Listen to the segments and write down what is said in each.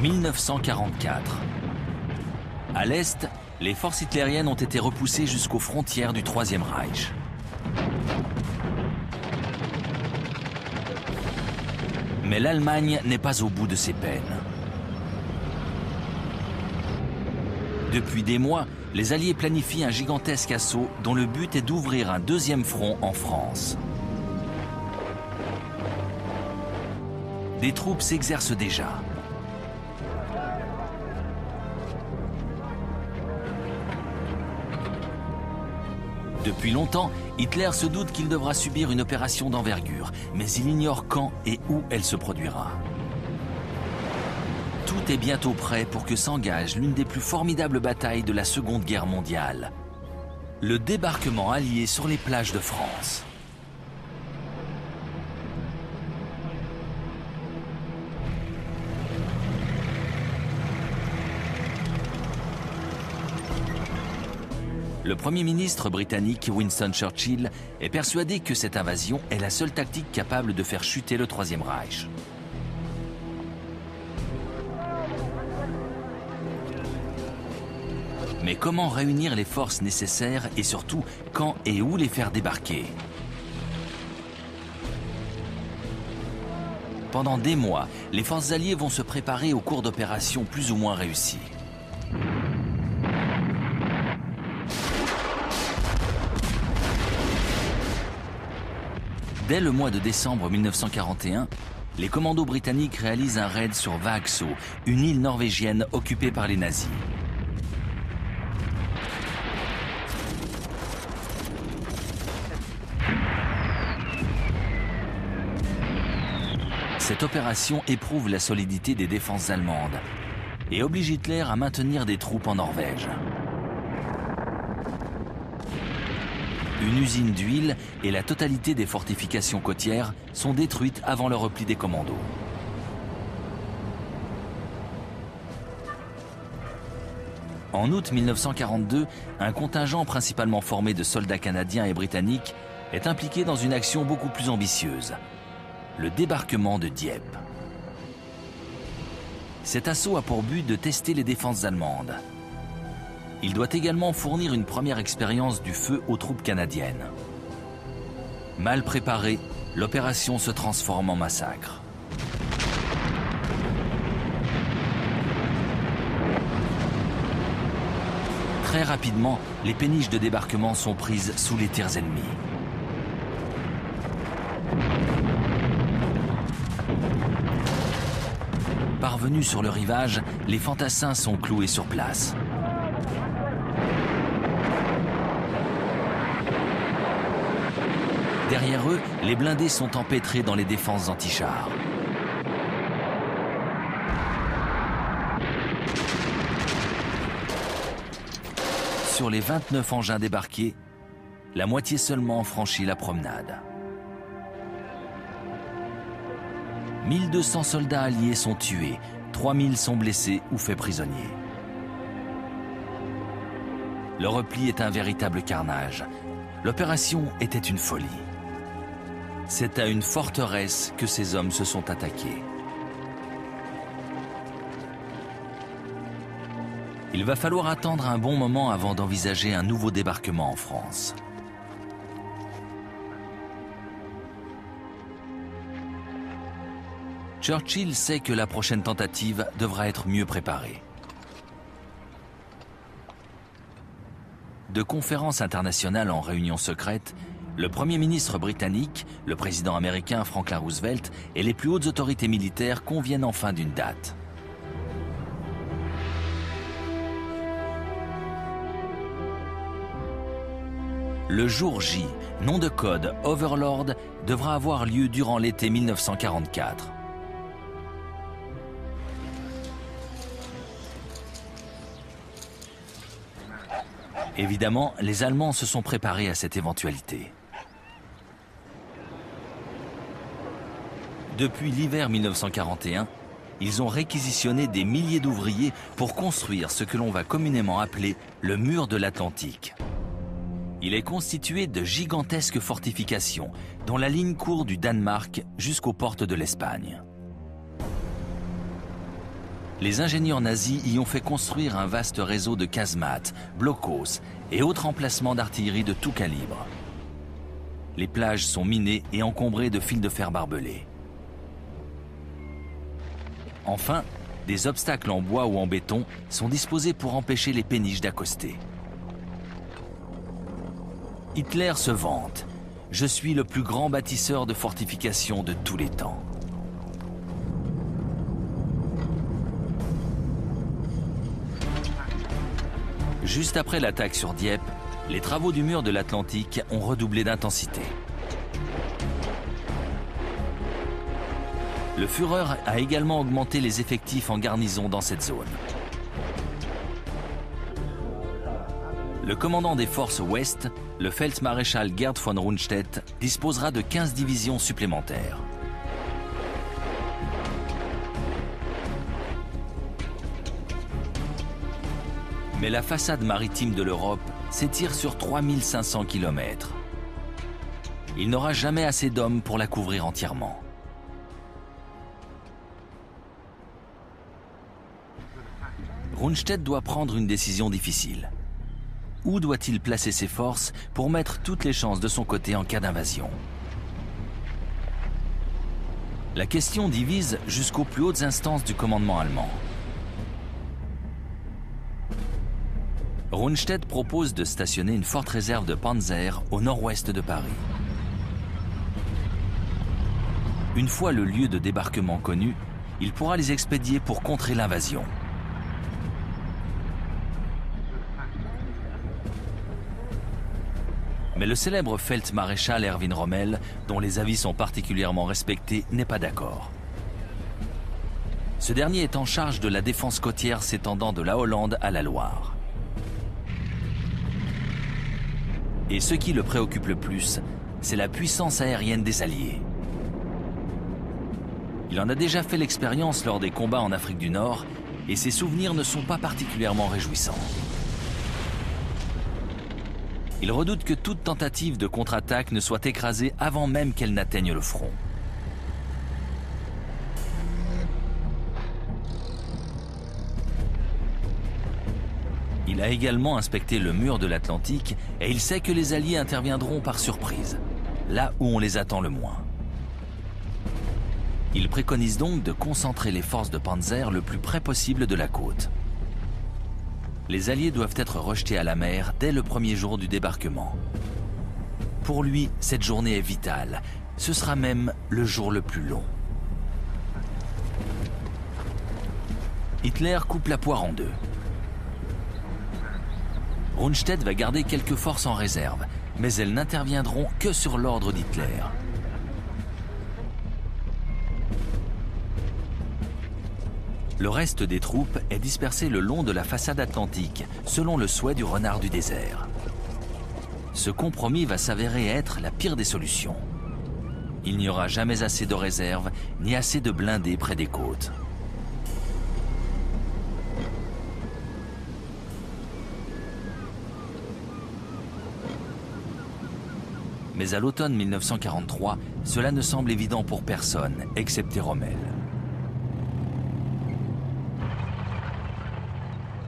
1944. À l'Est, les forces hitlériennes ont été repoussées jusqu'aux frontières du Troisième Reich. Mais l'Allemagne n'est pas au bout de ses peines. Depuis des mois, les Alliés planifient un gigantesque assaut dont le but est d'ouvrir un deuxième front en France. Des troupes s'exercent déjà. Depuis longtemps, Hitler se doute qu'il devra subir une opération d'envergure, mais il ignore quand et où elle se produira. Tout est bientôt prêt pour que s'engage l'une des plus formidables batailles de la Seconde Guerre mondiale. Le débarquement allié sur les plages de France. Le Premier ministre britannique Winston Churchill est persuadé que cette invasion est la seule tactique capable de faire chuter le Troisième Reich. Mais comment réunir les forces nécessaires et surtout quand et où les faire débarquer? Pendant des mois, les forces alliées vont se préparer au cours d'opérations plus ou moins réussies. Dès le mois de décembre 1941, les commandos britanniques réalisent un raid sur Vaxo, une île norvégienne occupée par les nazis. Cette opération éprouve la solidité des défenses allemandes et oblige Hitler à maintenir des troupes en Norvège. Une usine d'huile et la totalité des fortifications côtières sont détruites avant le repli des commandos. En août 1942, un contingent principalement formé de soldats canadiens et britanniques est impliqué dans une action beaucoup plus ambitieuse, le débarquement de Dieppe. Cet assaut a pour but de tester les défenses allemandes. Il doit également fournir une première expérience du feu aux troupes canadiennes. Mal préparée, l'opération se transforme en massacre. Très rapidement, les péniches de débarquement sont prises sous les tirs ennemis. Parvenus sur le rivage, les fantassins sont cloués sur place. Derrière eux, les blindés sont empêtrés dans les défenses anti-chars. Sur les 29 engins débarqués, la moitié seulement franchit la promenade. 1200 soldats alliés sont tués, 3000 sont blessés ou faits prisonniers. Le repli est un véritable carnage. L'opération était une folie. C'est à une forteresse que ces hommes se sont attaqués. Il va falloir attendre un bon moment avant d'envisager un nouveau débarquement en France. Churchill sait que la prochaine tentative devra être mieux préparée. De conférences internationales en réunion secrète, le Premier ministre britannique, le président américain Franklin Roosevelt et les plus hautes autorités militaires conviennent enfin d'une date. Le jour J, nom de code Overlord, devra avoir lieu durant l'été 1944. Évidemment, les Allemands se sont préparés à cette éventualité. Depuis l'hiver 1941, ils ont réquisitionné des milliers d'ouvriers pour construire ce que l'on va communément appeler le mur de l'Atlantique. Il est constitué de gigantesques fortifications dont la ligne court du Danemark jusqu'aux portes de l'Espagne. Les ingénieurs nazis y ont fait construire un vaste réseau de casemates, blocos et autres emplacements d'artillerie de tout calibre. Les plages sont minées et encombrées de fils de fer barbelés. Enfin, des obstacles en bois ou en béton sont disposés pour empêcher les péniches d'accoster. Hitler se vante. « Je suis le plus grand bâtisseur de fortifications de tous les temps ». Juste après l'attaque sur Dieppe, les travaux du mur de l'Atlantique ont redoublé d'intensité. Le Führer a également augmenté les effectifs en garnison dans cette zone. Le commandant des forces ouest, le Feldmaréchal Gerd von Rundstedt, disposera de 15 divisions supplémentaires. Mais la façade maritime de l'Europe s'étire sur 3500 km. Il n'aura jamais assez d'hommes pour la couvrir entièrement. Rundstedt doit prendre une décision difficile. Où doit-il placer ses forces pour mettre toutes les chances de son côté en cas d'invasion? La question divise jusqu'aux plus hautes instances du commandement allemand. Rundstedt propose de stationner une forte réserve de Panzer au nord-ouest de Paris. Une fois le lieu de débarquement connu, il pourra les expédier pour contrer l'invasion. Mais le célèbre Feldmaréchal Erwin Rommel, dont les avis sont particulièrement respectés, n'est pas d'accord. Ce dernier est en charge de la défense côtière s'étendant de la Hollande à la Loire. Et ce qui le préoccupe le plus, c'est la puissance aérienne des Alliés. Il en a déjà fait l'expérience lors des combats en Afrique du Nord, et ses souvenirs ne sont pas particulièrement réjouissants. Il redoute que toute tentative de contre-attaque ne soit écrasée avant même qu'elle n'atteigne le front. Il a également inspecté le mur de l'Atlantique et il sait que les Alliés interviendront par surprise, là où on les attend le moins. Il préconise donc de concentrer les forces de Panzer le plus près possible de la côte. Les Alliés doivent être rejetés à la mer dès le premier jour du débarquement. Pour lui, cette journée est vitale. Ce sera même le jour le plus long. Hitler coupe la poire en deux. Rundstedt va garder quelques forces en réserve, mais elles n'interviendront que sur l'ordre d'Hitler. Le reste des troupes est dispersé le long de la façade atlantique, selon le souhait du renard du désert. Ce compromis va s'avérer être la pire des solutions. Il n'y aura jamais assez de réserves, ni assez de blindés près des côtes. Mais à l'automne 1943, cela ne semble évident pour personne, excepté Rommel.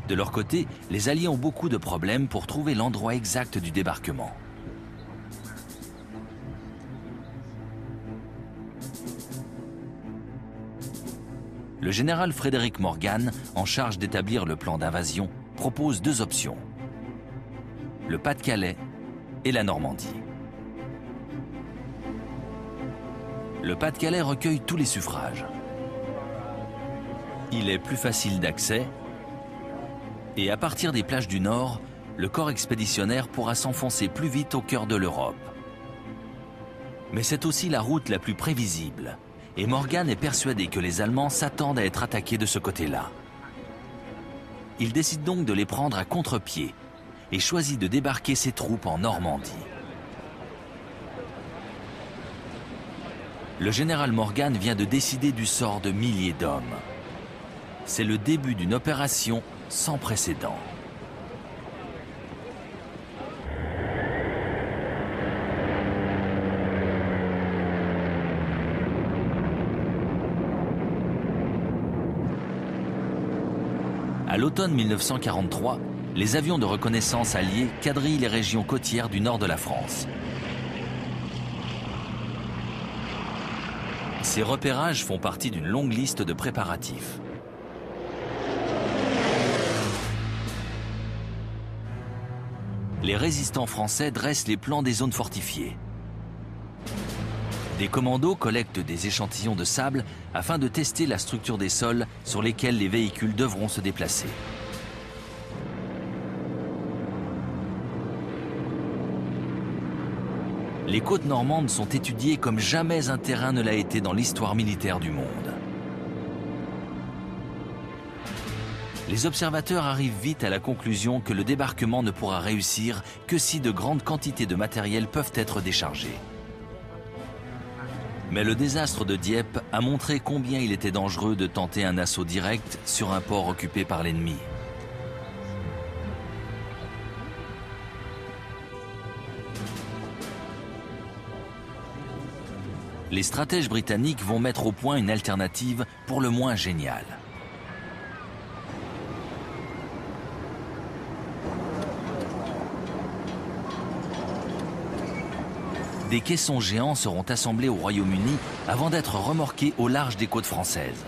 De leur côté, les Alliés ont beaucoup de problèmes pour trouver l'endroit exact du débarquement. Le général Frédéric Morgan, en charge d'établir le plan d'invasion, propose deux options: le Pas-de-Calais et la Normandie. Le Pas-de-Calais recueille tous les suffrages. Il est plus facile d'accès. Et à partir des plages du Nord, le corps expéditionnaire pourra s'enfoncer plus vite au cœur de l'Europe. Mais c'est aussi la route la plus prévisible, et Morgan est persuadé que les Allemands s'attendent à être attaqués de ce côté-là. Il décide donc de les prendre à contre-pied et choisit de débarquer ses troupes en Normandie. Le général Morgan vient de décider du sort de milliers d'hommes. C'est le début d'une opération sans précédent. À l'automne 1943, les avions de reconnaissance alliés quadrillent les régions côtières du nord de la France. Ces repérages font partie d'une longue liste de préparatifs. Les résistants français dressent les plans des zones fortifiées. Des commandos collectent des échantillons de sable afin de tester la structure des sols sur lesquels les véhicules devront se déplacer. Les côtes normandes sont étudiées comme jamais un terrain ne l'a été dans l'histoire militaire du monde. Les observateurs arrivent vite à la conclusion que le débarquement ne pourra réussir que si de grandes quantités de matériel peuvent être déchargées. Mais le désastre de Dieppe a montré combien il était dangereux de tenter un assaut direct sur un port occupé par l'ennemi. Les stratèges britanniques vont mettre au point une alternative pour le moins géniale. Des caissons géants seront assemblés au Royaume-Uni avant d'être remorqués au large des côtes françaises.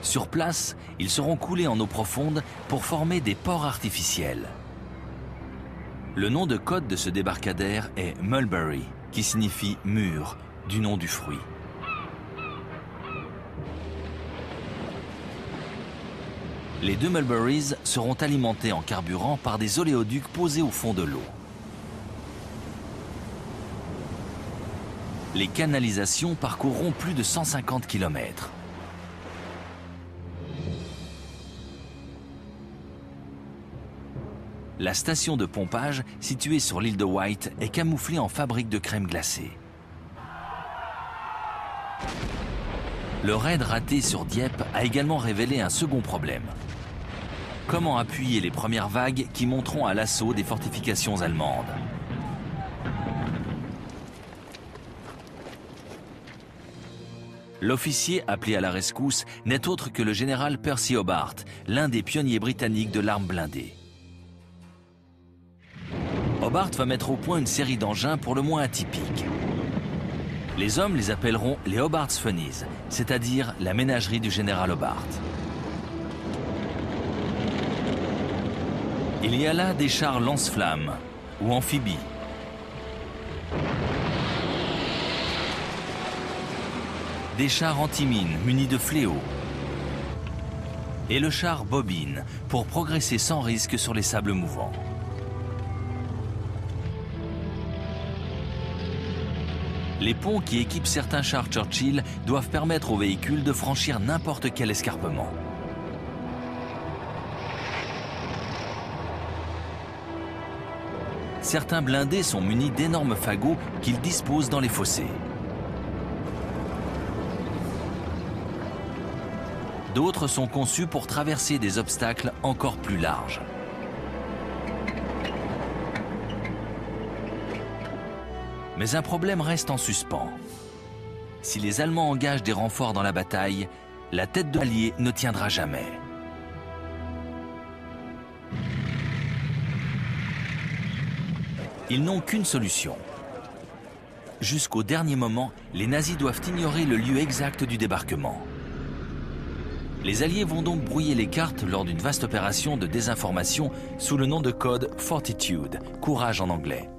Sur place, ils seront coulés en eau profonde pour former des ports artificiels. Le nom de code de ce débarcadère est Mulberry, qui signifie mûr, du nom du fruit. Les deux Mulberries seront alimentés en carburant par des oléoducs posés au fond de l'eau. Les canalisations parcourront plus de 150 km. La station de pompage, située sur l'île de Wight, est camouflée en fabrique de crème glacée. Le raid raté sur Dieppe a également révélé un second problème. Comment appuyer les premières vagues qui monteront à l'assaut des fortifications allemandes ? L'officier appelé à la rescousse n'est autre que le général Percy Hobart, l'un des pionniers britanniques de l'arme blindée. Hobart va mettre au point une série d'engins pour le moins atypiques. Les hommes les appelleront les Hobart's Funnies, c'est-à-dire la ménagerie du général Hobart. Il y a là des chars lance-flammes ou amphibies. Des chars anti-mines munis de fléaux. Et le char bobine pour progresser sans risque sur les sables mouvants. Les ponts qui équipent certains chars Churchill doivent permettre aux véhicules de franchir n'importe quel escarpement. Certains blindés sont munis d'énormes fagots qu'ils disposent dans les fossés. D'autres sont conçus pour traverser des obstacles encore plus larges. Mais un problème reste en suspens. Si les Allemands engagent des renforts dans la bataille, la tête de l'Allié ne tiendra jamais. Ils n'ont qu'une solution. Jusqu'au dernier moment, les nazis doivent ignorer le lieu exact du débarquement. Les Alliés vont donc brouiller les cartes lors d'une vaste opération de désinformation sous le nom de code Fortitude, courage en anglais.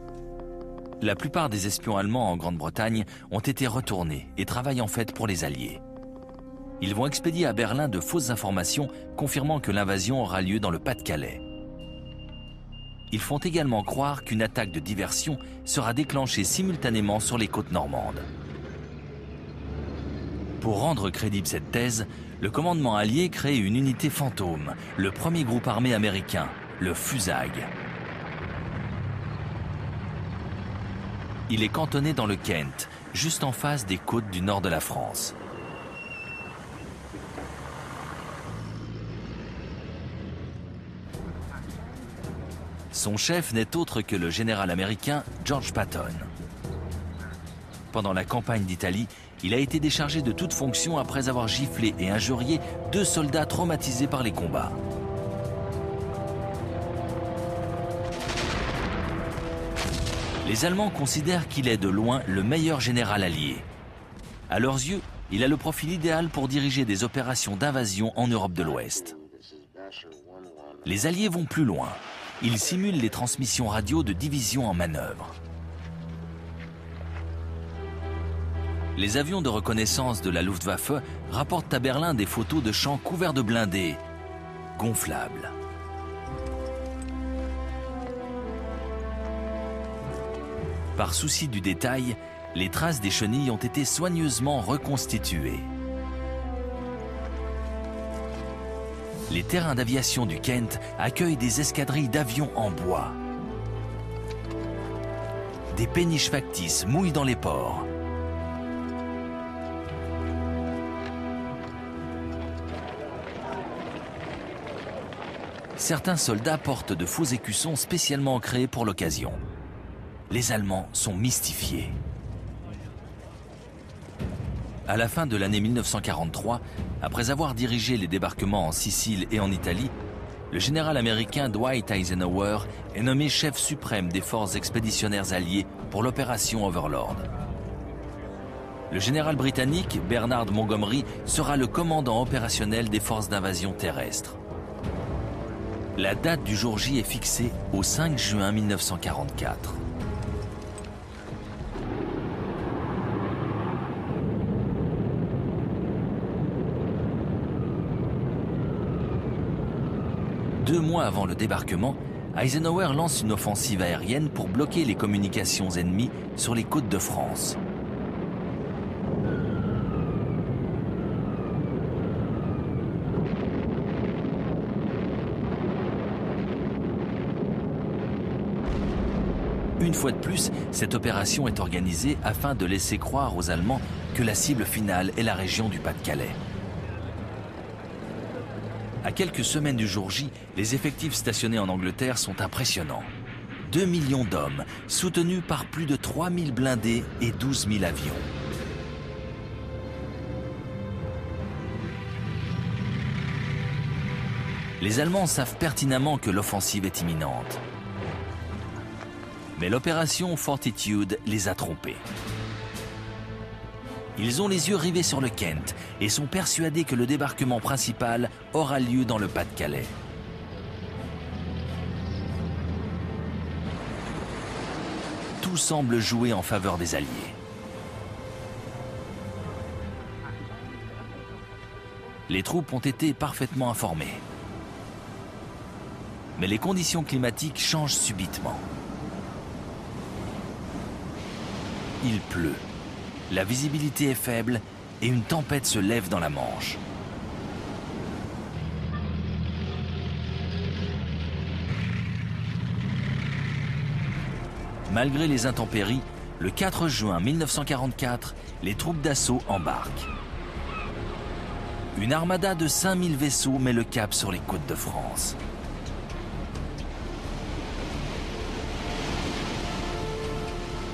La plupart des espions allemands en Grande-Bretagne ont été retournés et travaillent en fait pour les Alliés. Ils vont expédier à Berlin de fausses informations confirmant que l'invasion aura lieu dans le Pas-de-Calais. Ils font également croire qu'une attaque de diversion sera déclenchée simultanément sur les côtes normandes. Pour rendre crédible cette thèse, le commandement allié crée une unité fantôme, le premier groupe armé américain, le FUSAG. Il est cantonné dans le Kent, juste en face des côtes du nord de la France. Son chef n'est autre que le général américain George Patton. Pendant la campagne d'Italie, Il a été déchargé de toute fonction après avoir giflé et injurié 2 soldats traumatisés par les combats. Les Allemands considèrent qu'il est de loin le meilleur général allié. À leurs yeux, il a le profil idéal pour diriger des opérations d'invasion en Europe de l'Ouest. Les Alliés vont plus loin. Ils simulent les transmissions radio de divisions en manœuvre. Les avions de reconnaissance de la Luftwaffe rapportent à Berlin des photos de champs couverts de blindés, gonflables. Par souci du détail, les traces des chenilles ont été soigneusement reconstituées. Les terrains d'aviation du Kent accueillent des escadrilles d'avions en bois. Des péniches factices mouillent dans les ports. Certains soldats portent de faux écussons spécialement créés pour l'occasion. Les Allemands sont mystifiés. À la fin de l'année 1943, après avoir dirigé les débarquements en Sicile et en Italie, le général américain Dwight Eisenhower est nommé chef suprême des forces expéditionnaires alliées pour l'opération Overlord. Le général britannique Bernard Montgomery sera le commandant opérationnel des forces d'invasion terrestre. La date du jour J est fixée au 5 juin 1944. Deux mois avant le débarquement, Eisenhower lance une offensive aérienne pour bloquer les communications ennemies sur les côtes de France. Une fois de plus, cette opération est organisée afin de laisser croire aux Allemands que la cible finale est la région du Pas-de-Calais. À quelques semaines du jour J, les effectifs stationnés en Angleterre sont impressionnants. 2 millions d'hommes, soutenus par plus de 3000 blindés et 12 000 avions. Les Allemands savent pertinemment que l'offensive est imminente. Mais l'opération Fortitude les a trompés. Ils ont les yeux rivés sur le Kent et sont persuadés que le débarquement principal aura lieu dans le Pas-de-Calais. Tout semble jouer en faveur des Alliés. Les troupes ont été parfaitement informées. Mais les conditions climatiques changent subitement. Il pleut. La visibilité est faible et une tempête se lève dans la Manche. Malgré les intempéries, le 4 juin 1944, les troupes d'assaut embarquent. Une armada de 5000 vaisseaux met le cap sur les côtes de France.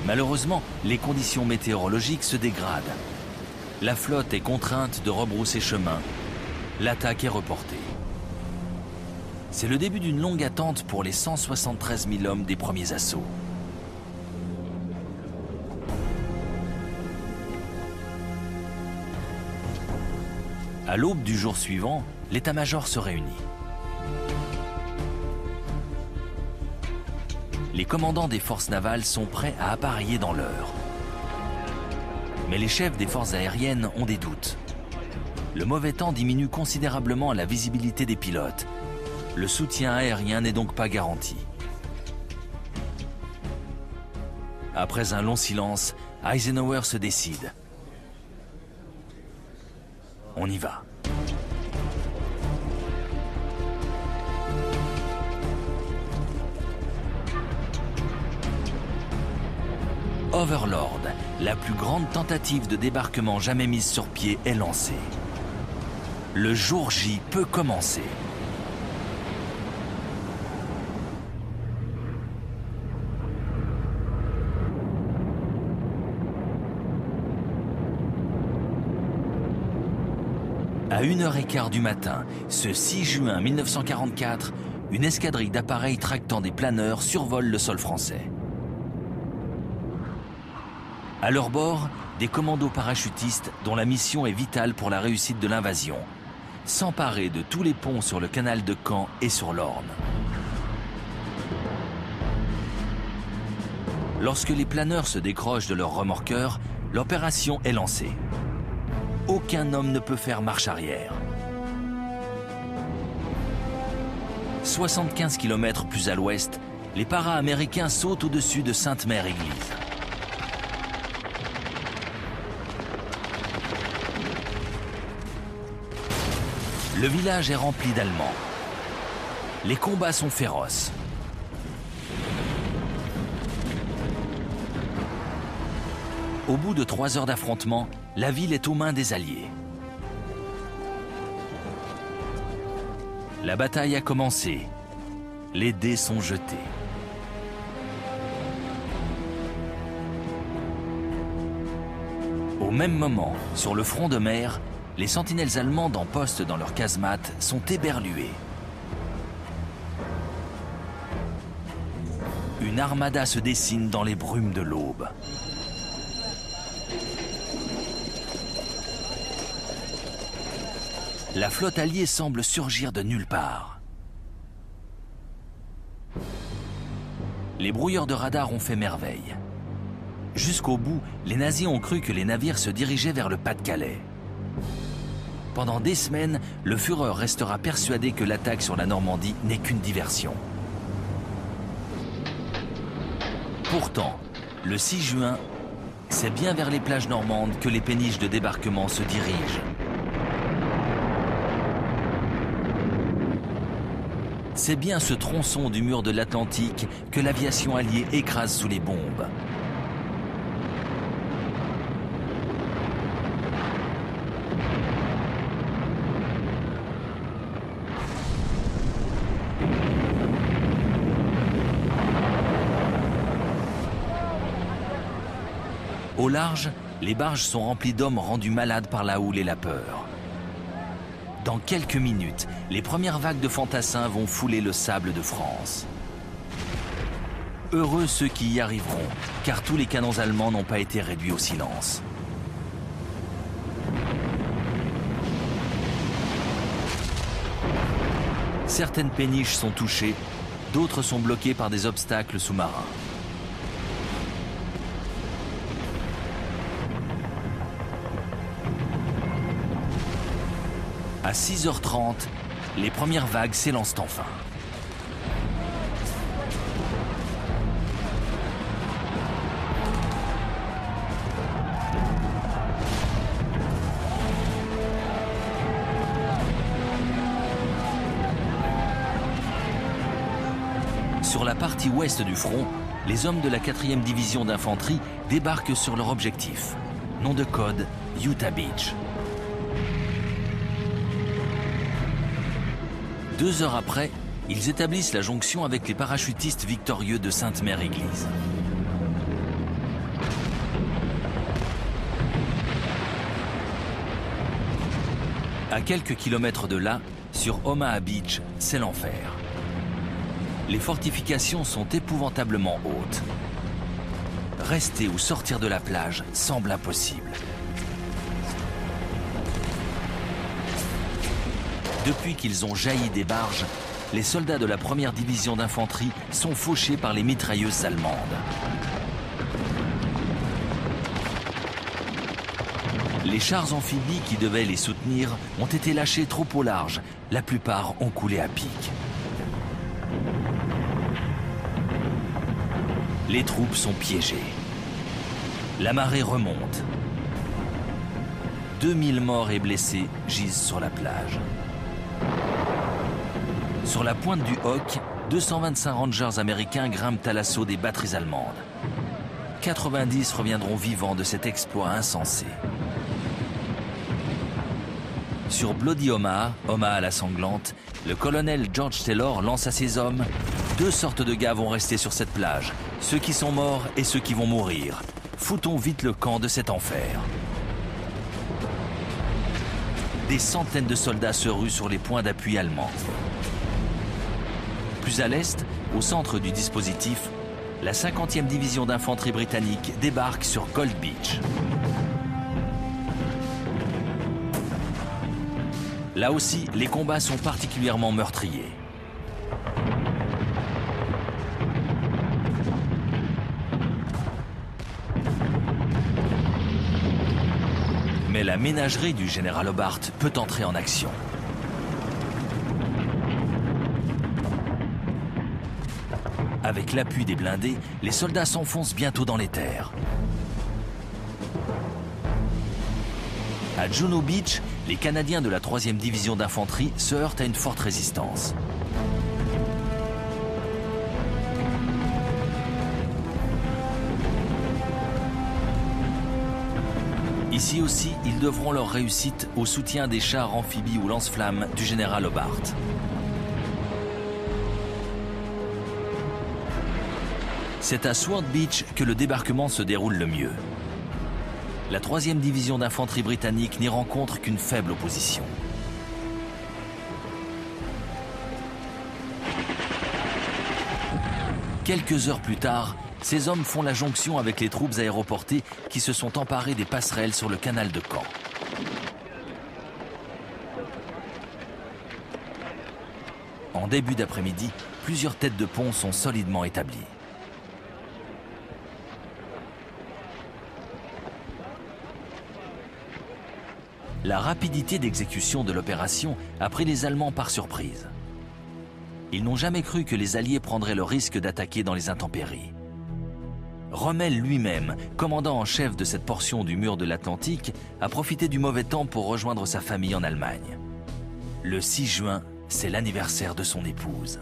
Malheureusement, les conditions météorologiques se dégradent. La flotte est contrainte de rebrousser chemin. L'attaque est reportée. C'est le début d'une longue attente pour les 173 000 hommes des premiers assauts. À l'aube du jour suivant, l'état-major se réunit. Les commandants des forces navales sont prêts à appareiller dans l'heure. Mais les chefs des forces aériennes ont des doutes. Le mauvais temps diminue considérablement la visibilité des pilotes. Le soutien aérien n'est donc pas garanti. Après un long silence, Eisenhower se décide. On y va. Overlord, la plus grande tentative de débarquement jamais mise sur pied, est lancée. Le jour J peut commencer. À 1h15 du matin, ce 6 juin 1944, une escadrille d'appareils tractant des planeurs survole le sol français. À leur bord, des commandos parachutistes dont la mission est vitale pour la réussite de l'invasion, s'emparer de tous les ponts sur le canal de Caen et sur l'Orne. Lorsque les planeurs se décrochent de leur remorqueur, l'opération est lancée. Aucun homme ne peut faire marche arrière. 75 km plus à l'ouest, les para-américains sautent au-dessus de Sainte-Mère-Église. Le village est rempli d'Allemands. Les combats sont féroces. Au bout de 3 heures d'affrontement, la ville est aux mains des Alliés. La bataille a commencé. Les dés sont jetés. Au même moment, sur le front de mer, les sentinelles allemandes en poste dans leurs casemates sont éberluées. Une armada se dessine dans les brumes de l'aube. La flotte alliée semble surgir de nulle part. Les brouilleurs de radar ont fait merveille. Jusqu'au bout, les nazis ont cru que les navires se dirigeaient vers le Pas-de-Calais. Pendant des semaines, le Führer restera persuadé que l'attaque sur la Normandie n'est qu'une diversion. Pourtant, le 6 juin, c'est bien vers les plages normandes que les péniches de débarquement se dirigent. C'est bien ce tronçon du mur de l'Atlantique que l'aviation alliée écrase sous les bombes. Au large, les barges sont remplies d'hommes rendus malades par la houle et la peur. Dans quelques minutes, les premières vagues de fantassins vont fouler le sable de France. Heureux ceux qui y arriveront, car tous les canons allemands n'ont pas été réduits au silence. Certaines péniches sont touchées, d'autres sont bloquées par des obstacles sous-marins. À 6h30, les premières vagues s'élancent enfin. Sur la partie ouest du front, les hommes de la 4e division d'infanterie débarquent sur leur objectif. Nom de code, Utah Beach. 2 heures après, ils établissent la jonction avec les parachutistes victorieux de Sainte-Mère-Église. À quelques kilomètres de là, sur Omaha Beach, c'est l'enfer. Les fortifications sont épouvantablement hautes. Rester ou sortir de la plage semble impossible. Depuis qu'ils ont jailli des barges, les soldats de la 1re division d'infanterie sont fauchés par les mitrailleuses allemandes. Les chars amphibies qui devaient les soutenir ont été lâchés trop au large. La plupart ont coulé à pic. Les troupes sont piégées. La marée remonte. 2000 morts et blessés gisent sur la plage. Sur la pointe du Hoc, 225 rangers américains grimpent à l'assaut des batteries allemandes. 90 reviendront vivants de cet exploit insensé. Sur Bloody Omaha, Omaha la sanglante, le colonel George Taylor lance à ses hommes « 2 sortes de gars vont rester sur cette plage, ceux qui sont morts et ceux qui vont mourir. Foutons vite le camp de cet enfer. » des centaines de soldats se ruent sur les points d'appui allemands. Plus à l'est, au centre du dispositif, la 50e division d'infanterie britannique débarque sur Gold Beach. Là aussi, les combats sont particulièrement meurtriers. Mais la ménagerie du général Hobart peut entrer en action. Avec l'appui des blindés, les soldats s'enfoncent bientôt dans les terres. À Juno Beach, les Canadiens de la 3e division d'infanterie se heurtent à une forte résistance. Ici aussi, ils devront leur réussite au soutien des chars amphibies ou lance-flammes du général Hobart. C'est à Sword Beach que le débarquement se déroule le mieux. La 3e division d'infanterie britannique n'y rencontre qu'une faible opposition. Quelques heures plus tard, ces hommes font la jonction avec les troupes aéroportées qui se sont emparées des passerelles sur le canal de Caen. En début d'après-midi, plusieurs têtes de pont sont solidement établies. La rapidité d'exécution de l'opération a pris les Allemands par surprise. Ils n'ont jamais cru que les Alliés prendraient le risque d'attaquer dans les intempéries. Rommel lui-même, commandant en chef de cette portion du mur de l'Atlantique, a profité du mauvais temps pour rejoindre sa famille en Allemagne. Le 6 juin, c'est l'anniversaire de son épouse.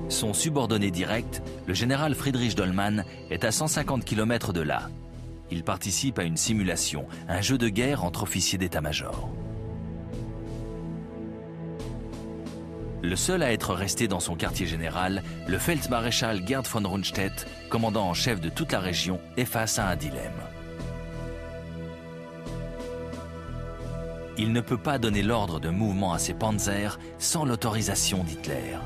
Son subordonné direct, le général Friedrich Dollmann, est à 150 km de là. Il participe à une simulation, un jeu de guerre entre officiers d'état-major. Le seul à être resté dans son quartier général, le Feldmaréchal Gerd von Rundstedt, commandant en chef de toute la région, est face à un dilemme. Il ne peut pas donner l'ordre de mouvement à ses panzers sans l'autorisation d'Hitler.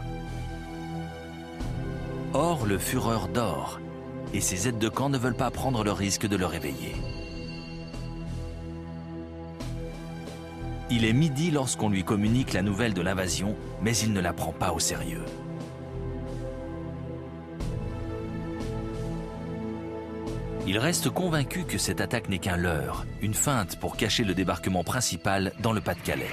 Or, le Führer dort, et ses aides de camp ne veulent pas prendre le risque de le réveiller. Il est midi lorsqu'on lui communique la nouvelle de l'invasion, mais il ne la prend pas au sérieux. Il reste convaincu que cette attaque n'est qu'un leurre, une feinte pour cacher le débarquement principal dans le Pas-de-Calais.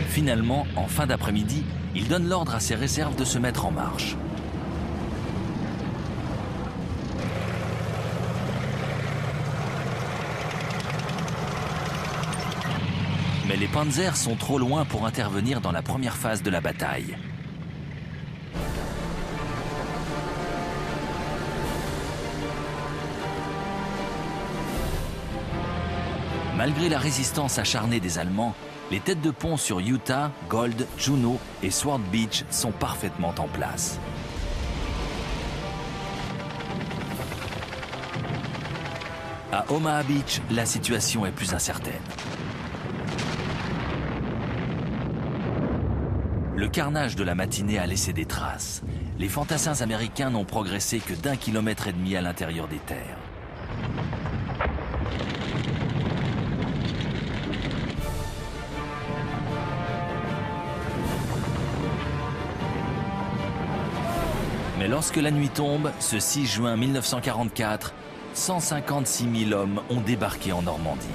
Finalement, en fin d'après-midi, il donne l'ordre à ses réserves de se mettre en marche. Mais les panzers sont trop loin pour intervenir dans la première phase de la bataille. Malgré la résistance acharnée des Allemands, les têtes de pont sur Utah, Gold, Juno et Sword Beach sont parfaitement en place. À Omaha Beach, la situation est plus incertaine. Le carnage de la matinée a laissé des traces. Les fantassins américains n'ont progressé que d'1,5 km à l'intérieur des terres. Mais lorsque la nuit tombe, ce 6 juin 1944, 156 000 hommes ont débarqué en Normandie.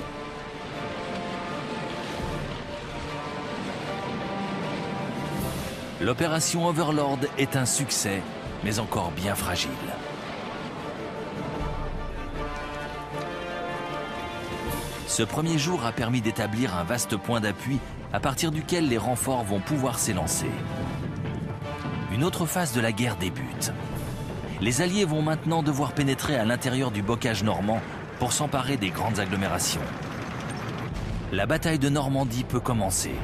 L'opération Overlord est un succès, mais encore bien fragile. Ce premier jour a permis d'établir un vaste point d'appui à partir duquel les renforts vont pouvoir s'élancer. Une autre phase de la guerre débute. Les Alliés vont maintenant devoir pénétrer à l'intérieur du bocage normand pour s'emparer des grandes agglomérations. La bataille de Normandie peut commencer.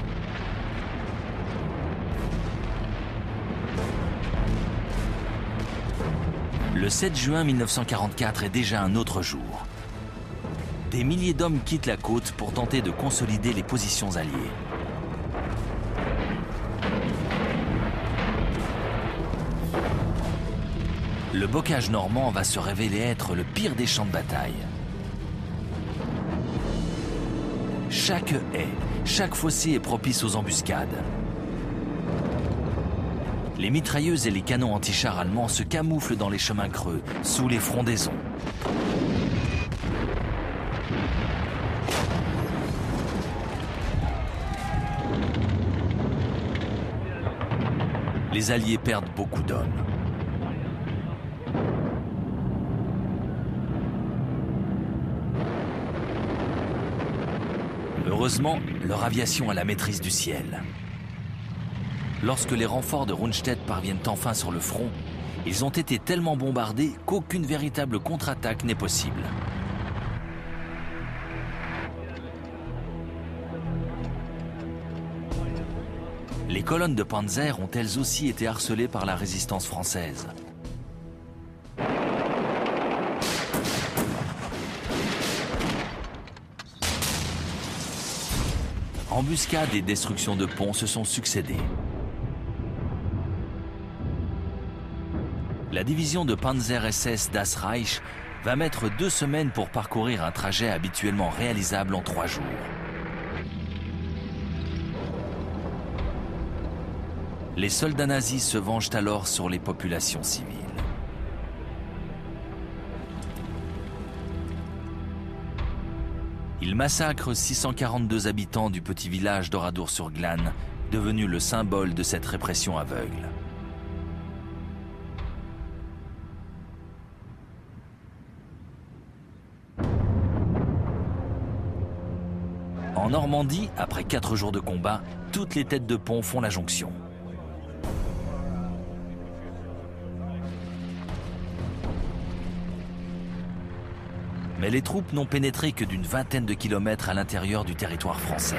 Le 7 juin 1944 est déjà un autre jour. Des milliers d'hommes quittent la côte pour tenter de consolider les positions alliées. Le bocage normand va se révéler être le pire des champs de bataille. Chaque haie, chaque fossé est propice aux embuscades. Les mitrailleuses et les canons anti-chars allemands se camouflent dans les chemins creux, sous les frondaisons. Les Alliés perdent beaucoup d'hommes. Heureusement, leur aviation a la maîtrise du ciel. Lorsque les renforts de Rundstedt parviennent enfin sur le front, ils ont été tellement bombardés qu'aucune véritable contre-attaque n'est possible. Les colonnes de panzer ont elles aussi été harcelées par la résistance française. Embuscades et destructions de ponts se sont succédées. La division de Panzer SS Das Reich va mettre 2 semaines pour parcourir un trajet habituellement réalisable en 3 jours. Les soldats nazis se vengent alors sur les populations civiles. Ils massacrent 642 habitants du petit village d'Oradour-sur-Glane, devenu le symbole de cette répression aveugle. En Normandie, après 4 jours de combat, toutes les têtes de pont font la jonction. Mais les troupes n'ont pénétré que d'une vingtaine de kilomètres à l'intérieur du territoire français.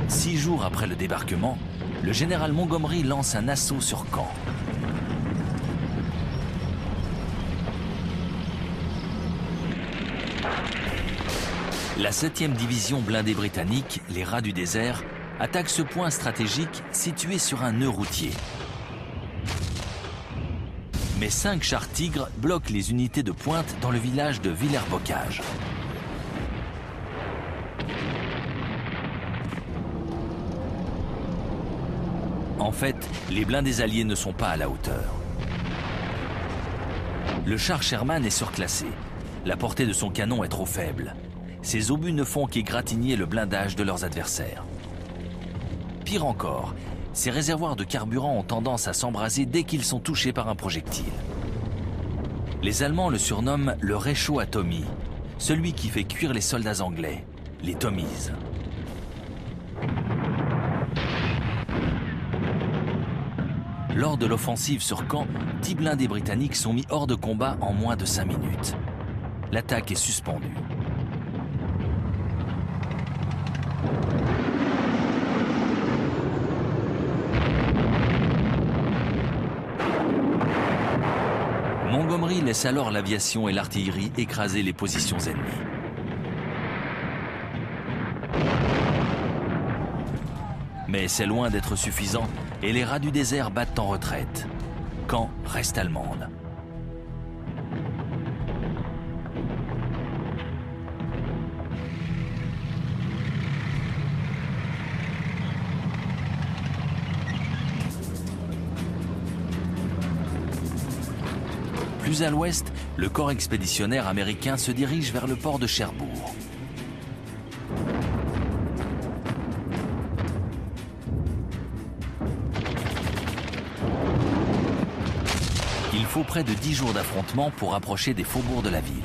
Six jours après le débarquement, le général Montgomery lance un assaut sur Caen. La 7e division blindée britannique, les Rats du désert, attaque ce point stratégique situé sur un nœud routier. Mais 5 chars Tigre bloquent les unités de pointe dans le village de Villers-Bocage. En fait, les blindés alliés ne sont pas à la hauteur. Le char Sherman est surclassé. La portée de son canon est trop faible. Ses obus ne font qu'égratigner le blindage de leurs adversaires. Pire encore, ces réservoirs de carburant ont tendance à s'embraser dès qu'ils sont touchés par un projectile. Les Allemands le surnomment le réchaud à Tommy, celui qui fait cuire les soldats anglais, les Tommies. Lors de l'offensive sur Caen, 10 blindés britanniques sont mis hors de combat en moins de 5 minutes. L'attaque est suspendue. Montgomery laisse alors l'aviation et l'artillerie écraser les positions ennemies. Mais c'est loin d'être suffisant et les Rats du désert battent en retraite. Caen reste allemande. Plus à l'ouest, le corps expéditionnaire américain se dirige vers le port de Cherbourg. Il faut près de 10 jours d'affrontement pour approcher des faubourgs de la ville.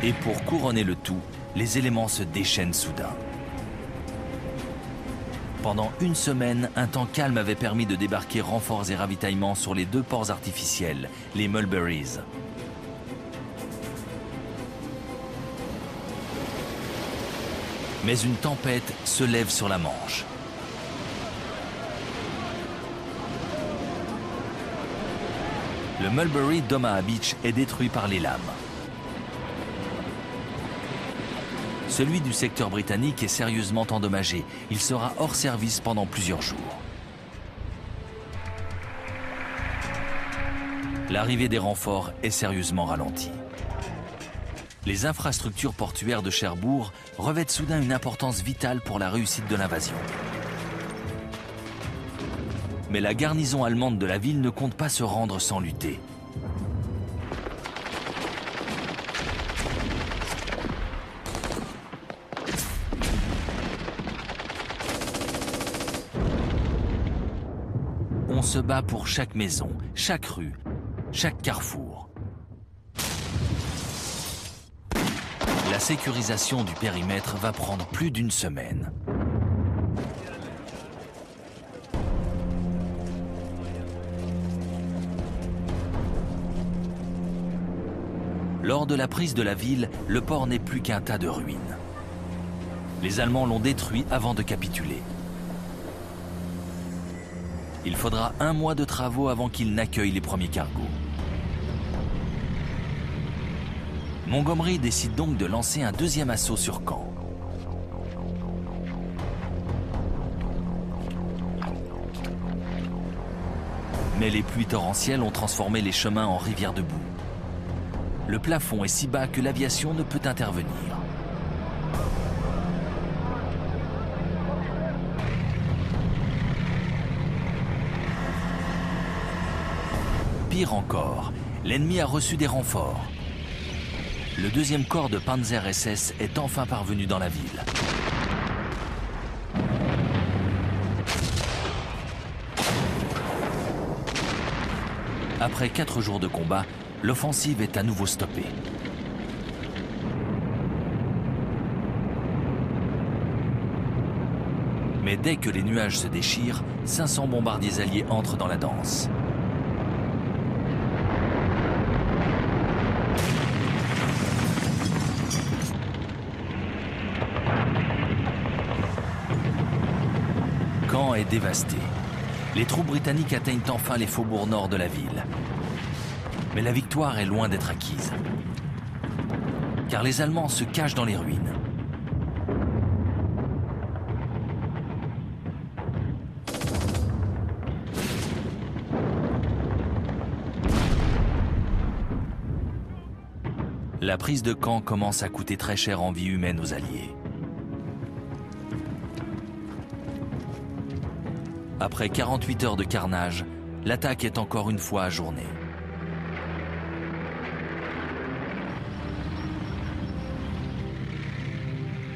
Et pour couronner le tout, les éléments se déchaînent soudain. Pendant une semaine, un temps calme avait permis de débarquer renforts et ravitaillements sur les 2 ports artificiels, les Mulberries. Mais une tempête se lève sur la Manche. Le Mulberry d'Omaha Beach est détruit par les lames. Celui du secteur britannique est sérieusement endommagé. Il sera hors service pendant plusieurs jours. L'arrivée des renforts est sérieusement ralentie. Les infrastructures portuaires de Cherbourg revêtent soudain une importance vitale pour la réussite de l'invasion. Mais la garnison allemande de la ville ne compte pas se rendre sans lutter. On se bat pour chaque maison, chaque rue, chaque carrefour. La sécurisation du périmètre va prendre plus d'une semaine. Lors de la prise de la ville, le port n'est plus qu'un tas de ruines. Les Allemands l'ont détruit avant de capituler. Il faudra 1 mois de travaux avant qu'ils n'accueillent les premiers cargos. Montgomery décide donc de lancer un 2e assaut sur Caen. Mais les pluies torrentielles ont transformé les chemins en rivières de boue. Le plafond est si bas que l'aviation ne peut intervenir. Pire encore, l'ennemi a reçu des renforts. Le 2e corps de Panzer SS est enfin parvenu dans la ville. Après 4 jours de combat, l'offensive est à nouveau stoppée. Mais dès que les nuages se déchirent, 500 bombardiers alliés entrent dans la danse. Caen est dévasté. Les troupes britanniques atteignent enfin les faubourgs nord de la ville. Mais la victoire est loin d'être acquise. Car les Allemands se cachent dans les ruines. La prise de Caen commence à coûter très cher en vie humaine aux Alliés. Après 48 heures de carnage, l'attaque est encore une fois ajournée.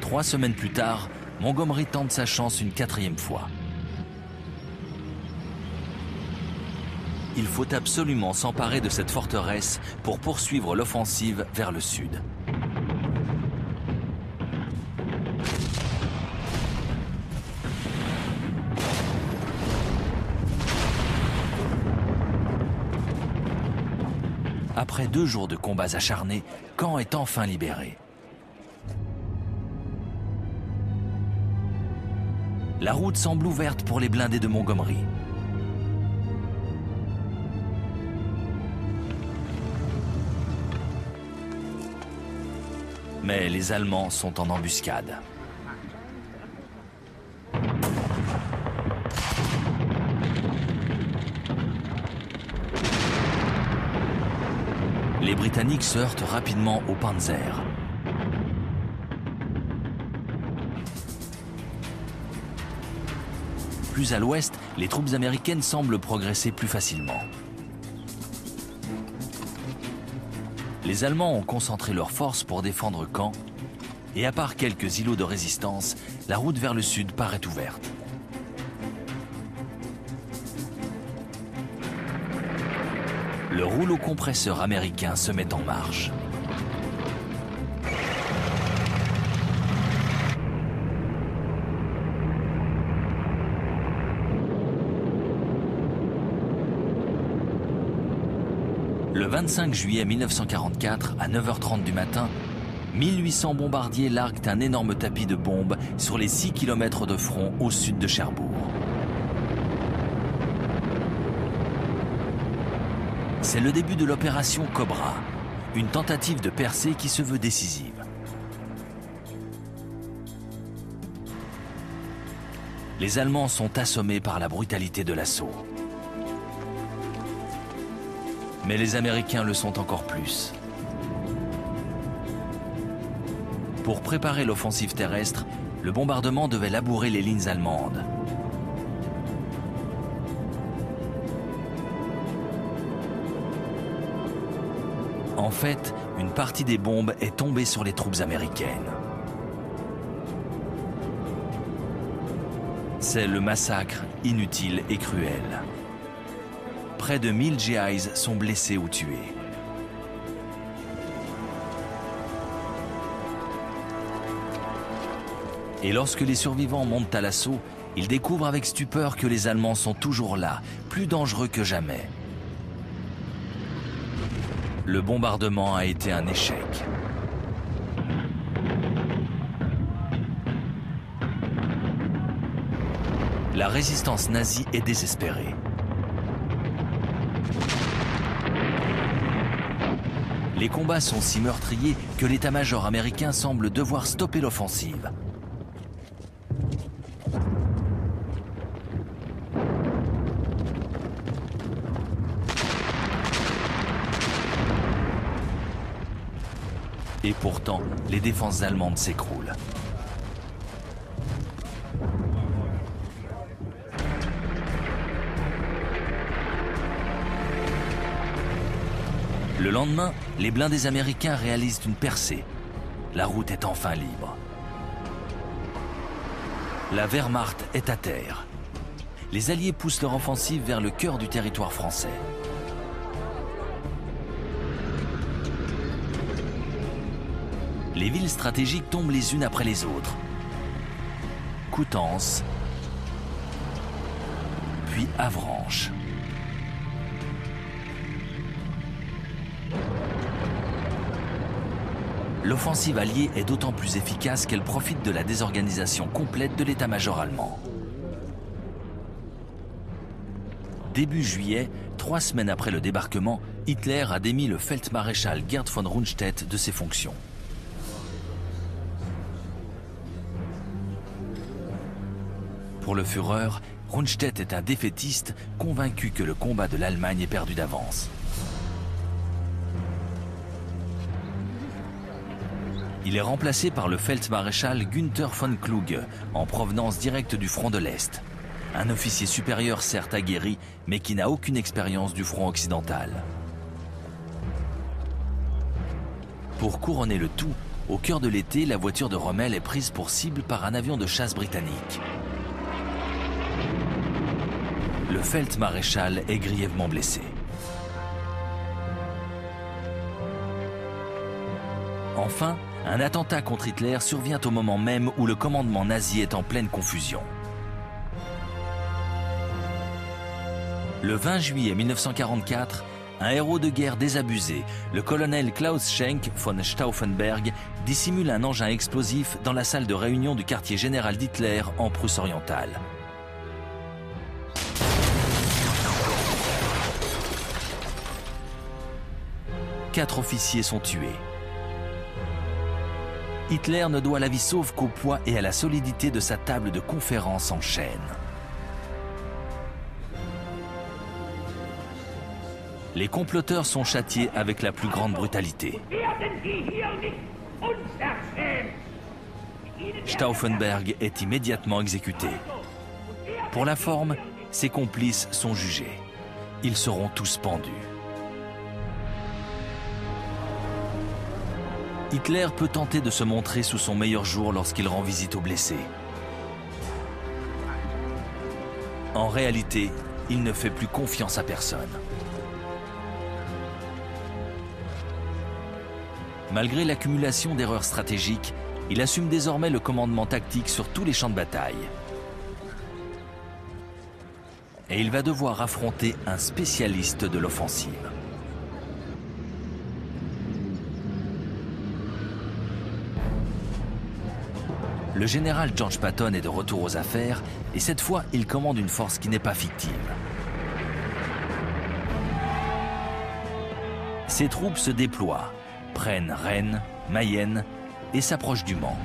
Trois semaines plus tard, Montgomery tente sa chance une 4e fois. Il faut absolument s'emparer de cette forteresse pour poursuivre l'offensive vers le sud. Après 2 jours de combats acharnés, Caen est enfin libéré. La route semble ouverte pour les blindés de Montgomery. Mais les Allemands sont en embuscade. Les Britanniques se heurtent rapidement au Panzer. Plus à l'ouest, les troupes américaines semblent progresser plus facilement. Les Allemands ont concentré leurs forces pour défendre Caen, et à part quelques îlots de résistance, la route vers le sud paraît ouverte. Le rouleau compresseur américain se met en marche. Le 25 juillet 1944, à 9h30 du matin, 1800 bombardiers larguent un énorme tapis de bombes sur les 6 km de front au sud de Cherbourg. C'est le début de l'opération Cobra, une tentative de percée qui se veut décisive. Les Allemands sont assommés par la brutalité de l'assaut. Mais les Américains le sont encore plus. Pour préparer l'offensive terrestre, le bombardement devait labourer les lignes allemandes. En fait, une partie des bombes est tombée sur les troupes américaines. C'est le massacre inutile et cruel. Près de 1000 GIs sont blessés ou tués. Et lorsque les survivants montent à l'assaut, ils découvrent avec stupeur que les Allemands sont toujours là, plus dangereux que jamais. Le bombardement a été un échec. La résistance nazie est désespérée. Les combats sont si meurtriers que l'état-major américain semble devoir stopper l'offensive. Et pourtant, les défenses allemandes s'écroulent. Le lendemain, les blindés américains réalisent une percée. La route est enfin libre. La Wehrmacht est à terre. Les Alliés poussent leur offensive vers le cœur du territoire français. Les villes stratégiques tombent les unes après les autres. Coutances, puis Avranches. L'offensive alliée est d'autant plus efficace qu'elle profite de la désorganisation complète de l'état-major allemand. Début juillet, 3 semaines après le débarquement, Hitler a démis le Feldmaréchal Gerd von Rundstedt de ses fonctions. Pour le Führer, Rundstedt est un défaitiste convaincu que le combat de l'Allemagne est perdu d'avance. Il est remplacé par le Feldmaréchal Günther von Kluge, en provenance directe du front de l'Est. Un officier supérieur certes aguerri, mais qui n'a aucune expérience du front occidental. Pour couronner le tout, au cœur de l'été, la voiture de Rommel est prise pour cible par un avion de chasse britannique. Le Feldmaréchal est grièvement blessé. Enfin, un attentat contre Hitler survient au moment même où le commandement nazi est en pleine confusion. Le 20 juillet 1944, un héros de guerre désabusé, le colonel Klaus Schenk von Stauffenberg, dissimule un engin explosif dans la salle de réunion du quartier général d'Hitler en Prusse orientale. Quatre officiers sont tués. Hitler ne doit la vie sauve qu'au poids et à la solidité de sa table de conférence en chêne. Les comploteurs sont châtiés avec la plus grande brutalité. Stauffenberg est immédiatement exécuté. Pour la forme, ses complices sont jugés. Ils seront tous pendus. Hitler peut tenter de se montrer sous son meilleur jour lorsqu'il rend visite aux blessés. En réalité, il ne fait plus confiance à personne. Malgré l'accumulation d'erreurs stratégiques, il assume désormais le commandement tactique sur tous les champs de bataille. Et il va devoir affronter un spécialiste de l'offensive. le général George Patton est de retour aux affaires et cette fois, il commande une force qui n'est pas fictive. Ses troupes se déploient, prennent Rennes, Mayenne et s'approchent du Mans.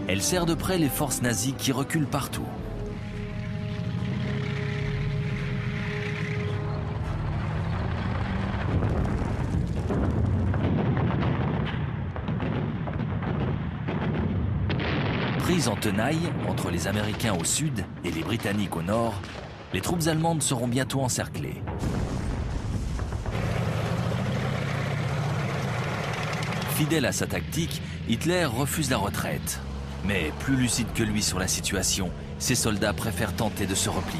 Elle serre de près les forces nazies qui reculent partout. Prises en tenaille entre les Américains au sud et les Britanniques au nord, les troupes allemandes seront bientôt encerclées. Fidèle à sa tactique, Hitler refuse la retraite. Mais plus lucide que lui sur la situation, ses soldats préfèrent tenter de se replier.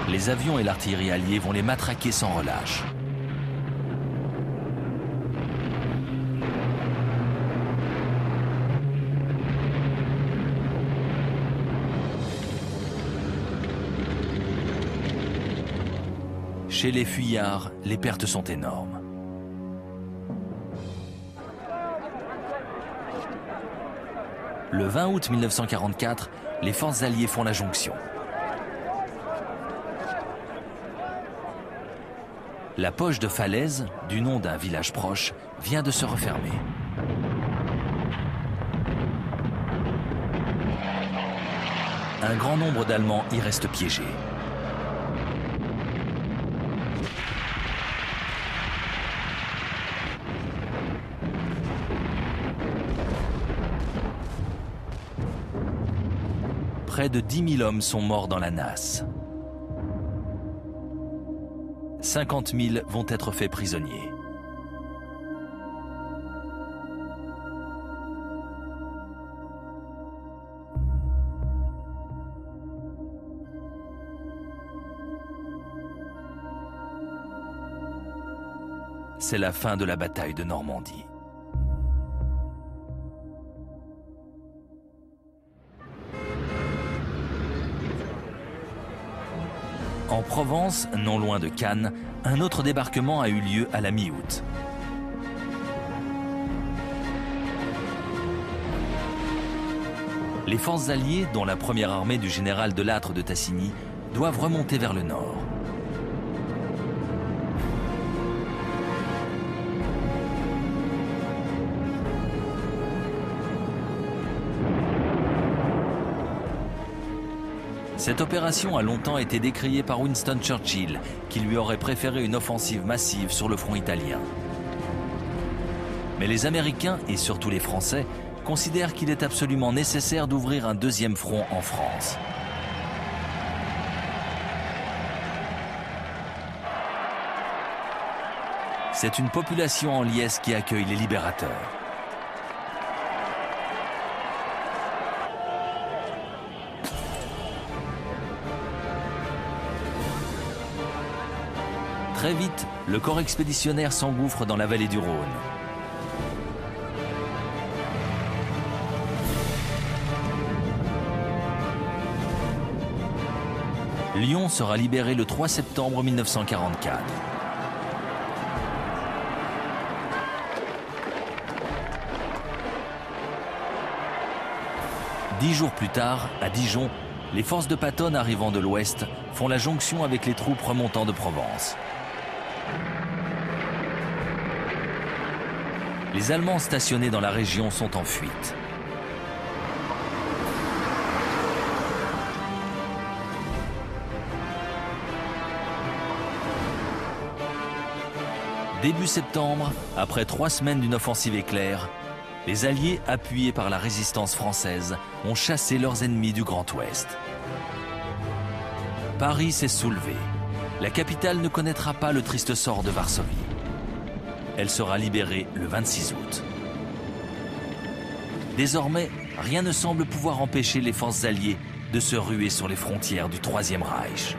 Les avions et l'artillerie alliés vont les matraquer sans relâche. Chez les fuyards, les pertes sont énormes. Le 20 août 1944, les forces alliées font la jonction. La poche de Falaise, du nom d'un village proche, vient de se refermer. Un grand nombre d'Allemands y restent piégés. Près de 10 000 hommes sont morts dans la nasse. 50 000 vont être faits prisonniers. C'est la fin de la bataille de Normandie. En Provence, non loin de Cannes, un autre débarquement a eu lieu à la mi-août. Les forces alliées, dont la première armée du général Delattre de Tassigny, doivent remonter vers le nord. Cette opération a longtemps été décriée par Winston Churchill, qui lui aurait préféré une offensive massive sur le front italien. Mais les Américains, et surtout les Français, considèrent qu'il est absolument nécessaire d'ouvrir un deuxième front en France. C'est une population en liesse qui accueille les libérateurs. Très vite, le corps expéditionnaire s'engouffre dans la vallée du Rhône. Lyon sera libéré le 3 septembre 1944. Dix jours plus tard, à Dijon, les forces de Patton arrivant de l'ouest font la jonction avec les troupes remontant de Provence. Les Allemands stationnés dans la région sont en fuite. Début septembre, après 3 semaines d'une offensive éclair, les Alliés, appuyés par la résistance française, ont chassé leurs ennemis du Grand Ouest. Paris s'est soulevé. La capitale ne connaîtra pas le triste sort de Varsovie. Elle sera libérée le 26 août. Désormais, rien ne semble pouvoir empêcher les forces alliées de se ruer sur les frontières du Troisième Reich.